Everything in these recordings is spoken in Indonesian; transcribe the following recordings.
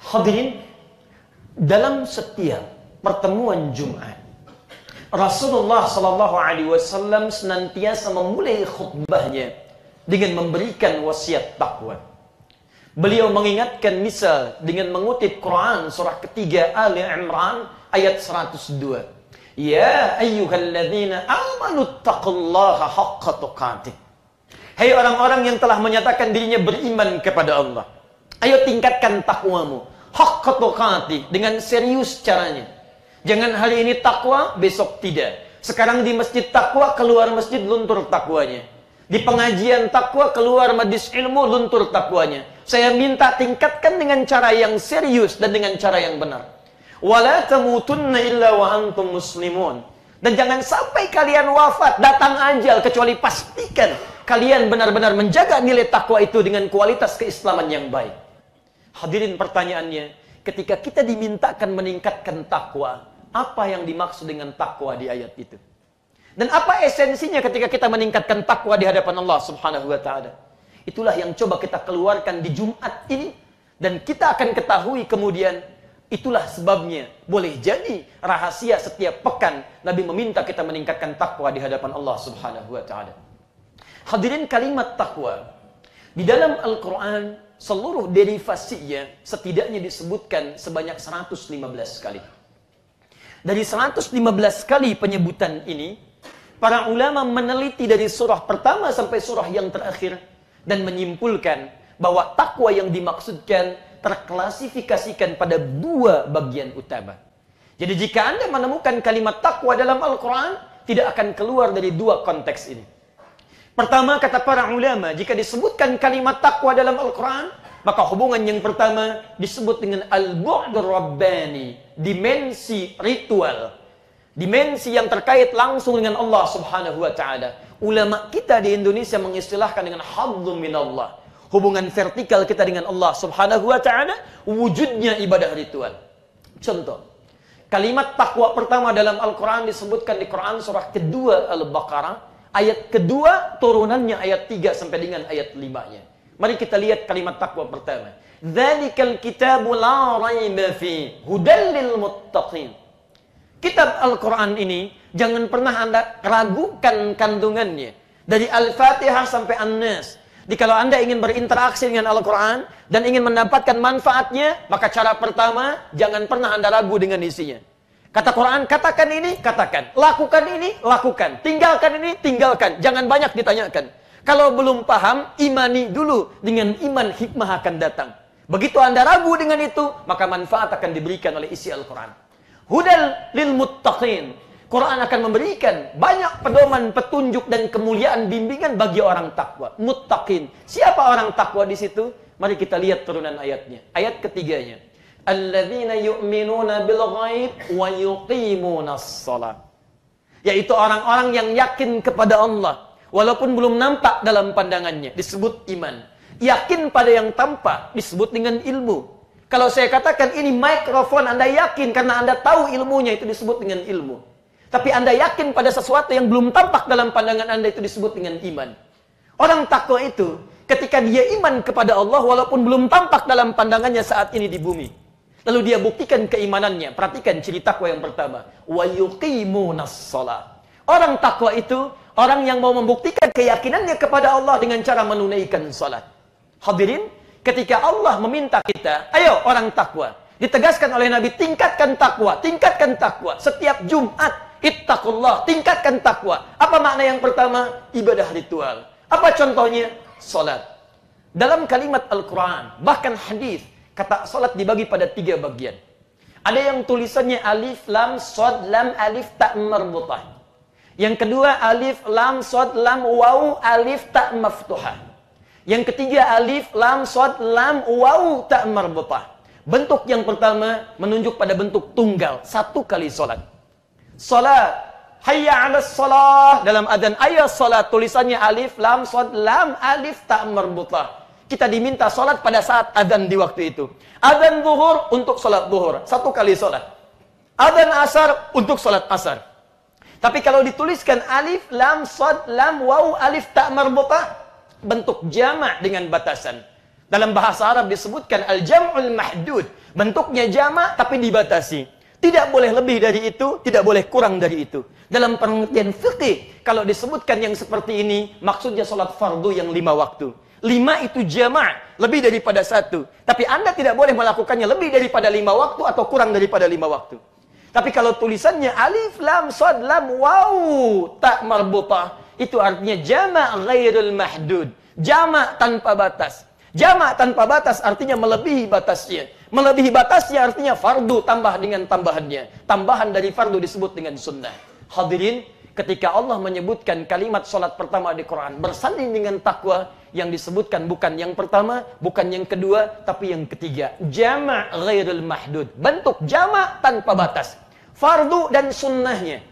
Hadirin, dalam setiap pertemuan Jumat, Rasulullah Sallallahu Alaihi Wasallam senantiasa memulai khutbahnya dengan memberikan wasiat takwa. Beliau mengingatkan misal dengan mengutip Quran surah ketiga Ali Imran ayat 102. Ya ayyuhalladzina amanu taqullaha haqqa tuqatih. Hai orang-orang yang telah menyatakan dirinya beriman kepada Allah, ayo tingkatkan takwamu haqqa tuqatih, dengan serius caranya. Jangan hari ini takwa, besok tidak. Sekarang di masjid takwa, keluar masjid luntur takwanya. Di pengajian takwa, keluar majlis ilmu, luntur takwanya. Saya minta tingkatkan dengan cara yang serius dan dengan cara yang benar. Wala tamutunna illa wa antum muslimun. Dan jangan sampai kalian wafat, datang ajal, kecuali pastikan kalian benar-benar menjaga nilai takwa itu dengan kualitas keislaman yang baik. Hadirin, pertanyaannya, ketika kita dimintakan meningkatkan takwa, apa yang dimaksud dengan takwa di ayat itu? Dan apa esensinya ketika kita meningkatkan takwa di hadapan Allah Subhanahu wa taala? Itulah yang coba kita keluarkan di Jumat ini, dan kita akan ketahui kemudian itulah sebabnya. Boleh jadi rahasia setiap pekan Nabi meminta kita meningkatkan takwa di hadapan Allah Subhanahu wa taala. Hadirin, kalimat takwa di dalam Al-Qur'an seluruh derivasinya setidaknya disebutkan sebanyak 115 kali. Dari 115 kali penyebutan ini, para ulama meneliti dari surah pertama sampai surah yang terakhir dan menyimpulkan bahwa takwa yang dimaksudkan terklasifikasikan pada dua bagian utama. Jadi jika Anda menemukan kalimat takwa dalam Al-Quran, tidak akan keluar dari dua konteks ini. Pertama, kata para ulama, jika disebutkan kalimat takwa dalam Al-Quran, maka hubungan yang pertama disebut dengan al-bu'dur rabbani, dimensi ritual, dimensi yang terkait langsung dengan Allah Subhanahu wa taala. Ulama kita di Indonesia mengistilahkan dengan hadzum minallah, hubungan vertikal kita dengan Allah Subhanahu wa taala, wujudnya ibadah ritual. Contoh, kalimat takwa pertama dalam Al-Quran disebutkan di Quran surah kedua Al-Baqarah, ayat kedua turunannya ayat 3 sampai dengan ayat 5-nya. Mari kita lihat kalimat takwa pertama. Dzalikal kitabu la raiba fi hudal lil muttaqin. Kitab Al-Quran ini jangan pernah Anda ragukan kandungannya. Dari Al-Fatihah sampai An-Nas. Jadi kalau Anda ingin berinteraksi dengan Al-Quran dan ingin mendapatkan manfaatnya, maka cara pertama, jangan pernah Anda ragu dengan isinya. Kata Quran, katakan ini, katakan. Lakukan ini, lakukan. Tinggalkan ini, tinggalkan. Jangan banyak ditanyakan. Kalau belum paham, imani dulu. Dengan iman, hikmah akan datang. Begitu Anda ragu dengan itu, maka manfaat akan diberikan oleh isi Al-Quran. Hudal lil muttaqin. Quran akan memberikan banyak pedoman, petunjuk dan kemuliaan bimbingan bagi orang takwa. Muttaqin. Siapa orang takwa di situ? Mari kita lihat turunan ayatnya. Ayat ketiganya. Alladzina yu'minuna bil ghaib wa yuqimunas shalah. Yaitu orang-orang yang yakin kepada Allah walaupun belum nampak dalam pandangannya, disebut iman. Yakin pada yang tampak disebut dengan ilmu. Kalau saya katakan ini mikrofon, Anda yakin karena Anda tahu ilmunya, itu disebut dengan ilmu. Tapi Anda yakin pada sesuatu yang belum tampak dalam pandangan Anda, itu disebut dengan iman. Orang takwa itu ketika dia iman kepada Allah walaupun belum tampak dalam pandangannya saat ini di bumi. Lalu dia buktikan keimanannya. Perhatikan ciri takwa yang pertama. Wa yuqimunas shalah. Orang takwa itu orang yang mau membuktikan keyakinannya kepada Allah dengan cara menunaikan salat. Hadirin, ketika Allah meminta kita, ayo orang takwa, ditegaskan oleh Nabi, tingkatkan takwa, tingkatkan takwa. Setiap Jumat, ittaqullah, tingkatkan takwa. Apa makna yang pertama? Ibadah ritual. Apa contohnya? Salat. Dalam kalimat Al-Quran, bahkan hadis, kata salat dibagi pada 3 bagian. Ada yang tulisannya alif, lam, shad, lam, alif, ta marbutah. Yang kedua alif, lam, shad, lam, waw, alif, ta maftuhah. Yang ketiga alif, lam, shad, lam, waw, ta marbutah. Bentuk yang pertama menunjuk pada bentuk tunggal, satu kali salat. Salat, hayya 'alas shalah, dalam adzan ayat salat tulisannya alif, lam, shad, lam, alif, ta marbutah. Kita diminta salat pada saat adzan di waktu itu. Adzan zuhur untuk salat zuhur, satu kali salat. Adzan asar untuk salat asar. Tapi kalau dituliskan alif, lam, shad, lam, waw, alif, ta marbutah, bentuk jamak dengan batasan. Dalam bahasa Arab disebutkan al-jam'ul mahdud. Bentuknya jamak tapi dibatasi. Tidak boleh lebih dari itu, tidak boleh kurang dari itu. Dalam pengertian fikih, kalau disebutkan yang seperti ini, maksudnya sholat fardu yang 5 waktu. 5 itu jamak, lebih daripada 1. Tapi Anda tidak boleh melakukannya lebih daripada 5 waktu atau kurang daripada 5 waktu. Tapi kalau tulisannya alif, lam, shad, lam, waw, tak marbutah, itu artinya jamak ghairul mahdud. Jamak tanpa batas. Jamak tanpa batas artinya melebihi batasnya. Melebihi batasnya artinya fardu tambah dengan tambahannya. Tambahan dari fardu disebut dengan sunnah. Hadirin, ketika Allah menyebutkan kalimat sholat pertama di Quran bersanding dengan takwa, yang disebutkan bukan yang pertama, bukan yang kedua, tapi yang ketiga. Jama' ghairul mahdud. Bentuk jama' tanpa batas. Fardu dan sunnahnya.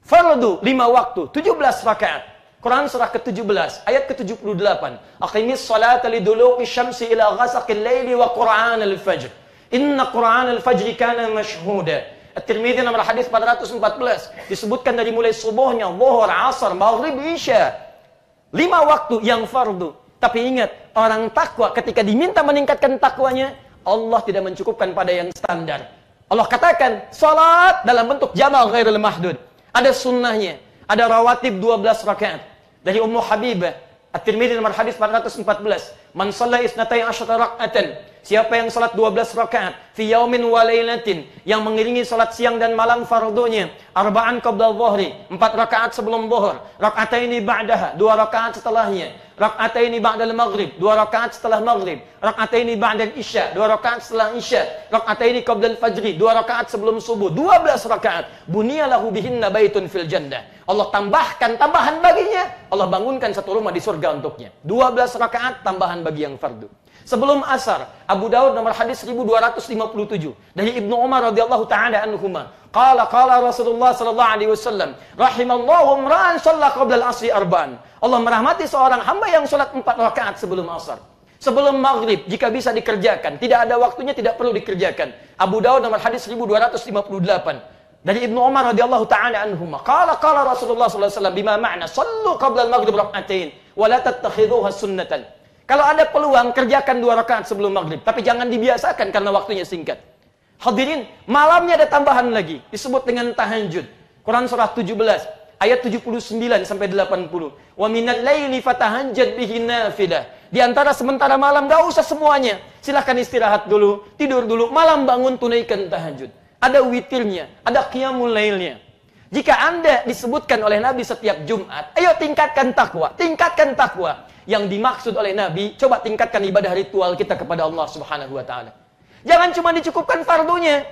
Fardu 5 waktu, 17 rakaat. Quran surah ke-17, ayat ke-78. Aqimis salata liduluki syamsi ila ghasaqil laili wa Qur'an al-fajr. Inna Qur'an al-fajr kana mashhuda. At-Tirmidzi nomor hadis 414. Disebutkan dari mulai subuhnya, zuhur, asar, maghrib, isya. 5 waktu yang fardu. Tapi ingat, orang takwa ketika diminta meningkatkan takwanya, Allah tidak mencukupkan pada yang standar. Allah katakan, salat dalam bentuk jama' ghairul mahdud. Ada sunnahnya, ada rawatib 12 rakaat. Dari Ummu Habibah, At-Tirmidzi nomor hadis 414. Man shalla isnatai asyara rak'atan. Siapa yang salat 12 rakaat fi yaumin wa lailatin, yang mengiringi salat siang dan malam fardunya, arba'an qabla dhuhri, 4 rakaat sebelum zuhur, rak'ataini ba'daha, 2 rakaat setelahnya, rak'ataini ba'dal maghrib, 2 rakaat setelah maghrib, rak'ataini ba'dal isya, 2 rakaat setelah isya, rak'ataini qabla al-fajri, 2 rakaat sebelum subuh, 12 rakaat. Bunyalahu bihinna baitun fil jannah. Allah tambahkan tambahan baginya, Allah bangunkan satu rumah di surga untuknya. 12 rakaat tambahan bagi yang fardu. Sebelum asar, Abu Daud nomor hadis 1257 dari Ibnu Umar radhiyallahu taala anhuma. Qala Rasulullah sallallahu alaihi wasallam, rahimallahu imra'an shalla qabla al-'asri arba'an. Allah merahmati seorang hamba yang salat 4 rakaat sebelum asar. Sebelum maghrib jika bisa dikerjakan, tidak ada waktunya tidak perlu dikerjakan. Abu Daud nomor hadis 1258. Dari Ibnu Umar radhiyallahu taala anhuma. Qala Rasulullah sallallahu alaihi wasallam bima ma'na sallu qabla al-maghrib rak'atain wa la tattakhidhuha sunnatan. Kalau ada peluang, kerjakan 2 rakaat sebelum maghrib. Tapi jangan dibiasakan karena waktunya singkat. Hadirin, malamnya ada tambahan lagi. Disebut dengan tahajud. Quran surah 17, ayat 79 sampai 80. Wa minal laili fatahajjad bihi nafilah. Di antara sementara malam, gak usah semuanya. Silahkan istirahat dulu, tidur dulu. Malam bangun, tunaikan tahajud. Ada witirnya, ada qiyamul lailnya. Jika Anda disebutkan oleh Nabi setiap Jumat, ayo tingkatkan takwa. Tingkatkan takwa. Yang dimaksud oleh Nabi, coba tingkatkan ibadah ritual kita kepada Allah Subhanahu wa taala. Jangan cuma dicukupkan fardunya.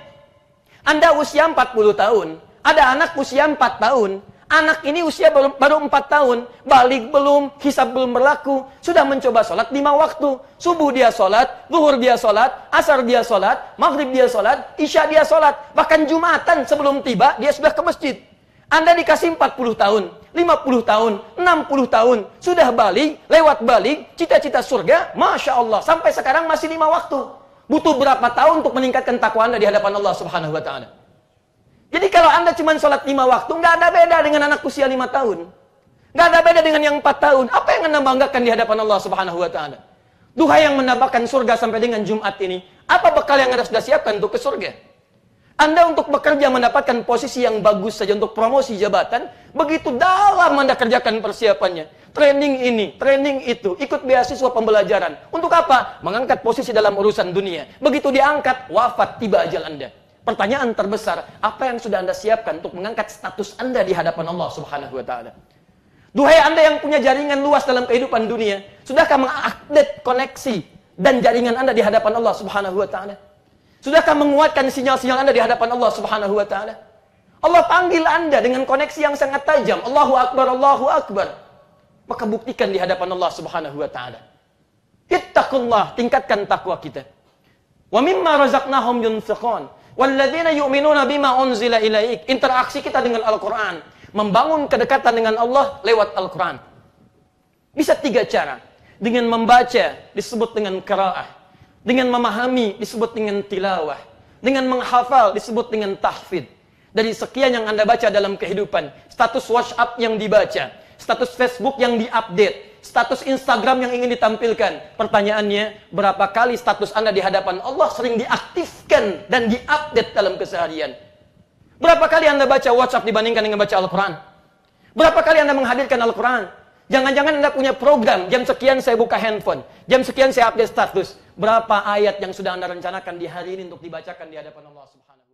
Anda usia 40 tahun, ada anak usia 4 tahun. Anak ini usia baru 4 tahun, balik belum, hisab belum berlaku, sudah mencoba sholat 5 waktu. Subuh dia sholat, zuhur dia sholat, asar dia sholat, maghrib dia sholat, isya dia sholat. Bahkan Jumatan sebelum tiba, dia sudah ke masjid. Anda dikasih 40 tahun, 50 tahun, 60 tahun, sudah balik, lewat balik, cita-cita surga, Masya Allah, sampai sekarang masih 5 waktu. Butuh berapa tahun untuk meningkatkan takwa Anda di hadapan Allah Subhanahu wa taala? Jadi kalau Anda cuma sholat 5 waktu, nggak ada beda dengan anak usia 5 tahun. Nggak ada beda dengan yang 4 tahun. Apa yang Anda banggakan di hadapan Allah Subhanahu wa taala? Duha yang menambahkan surga sampai dengan Jumat ini, apa bekal yang Anda sudah siapkan untuk ke surga? Anda untuk bekerja mendapatkan posisi yang bagus saja untuk promosi jabatan, begitu dalam Anda kerjakan persiapannya. Training ini, training itu, ikut beasiswa pembelajaran. Untuk apa? Mengangkat posisi dalam urusan dunia. Begitu diangkat, wafat, tiba ajal Anda. Pertanyaan terbesar, apa yang sudah Anda siapkan untuk mengangkat status Anda di hadapan Allah Subhanahu wa taala? Duhai Anda yang punya jaringan luas dalam kehidupan dunia, sudahkah mengupdate koneksi dan jaringan Anda di hadapan Allah Subhanahu wa taala? Sudahkah menguatkan sinyal-sinyal Anda di hadapan Allah Subhanahu wa taala? Allah panggil Anda dengan koneksi yang sangat tajam. Allahu Akbar, Allahu Akbar. Maka buktikan di hadapan Allah Subhanahu wa taala. Ittaqullah, tingkatkan takwa kita. Wa mimma razaqnahum yunfiqun. Walladzina yu'minuna bima unzila ilaik. Interaksi kita dengan Al-Qur'an, membangun kedekatan dengan Allah lewat Al-Qur'an. Bisa 3 cara. Dengan membaca disebut dengan qiraah. Dengan memahami disebut dengan tilawah. Dengan menghafal disebut dengan tahfidz. Dari sekian yang Anda baca dalam kehidupan, status WhatsApp yang dibaca, status Facebook yang diupdate, status Instagram yang ingin ditampilkan. Pertanyaannya, berapa kali status Anda di hadapan Allah sering diaktifkan dan diupdate dalam keseharian? Berapa kali Anda baca WhatsApp dibandingkan dengan baca Al-Quran? Berapa kali Anda menghadirkan Al-Quran? Jangan-jangan Anda punya program, jam sekian saya buka handphone, jam sekian saya update status. Berapa ayat yang sudah Anda rencanakan di hari ini untuk dibacakan di hadapan Allah Subhanahu wa Ta'ala?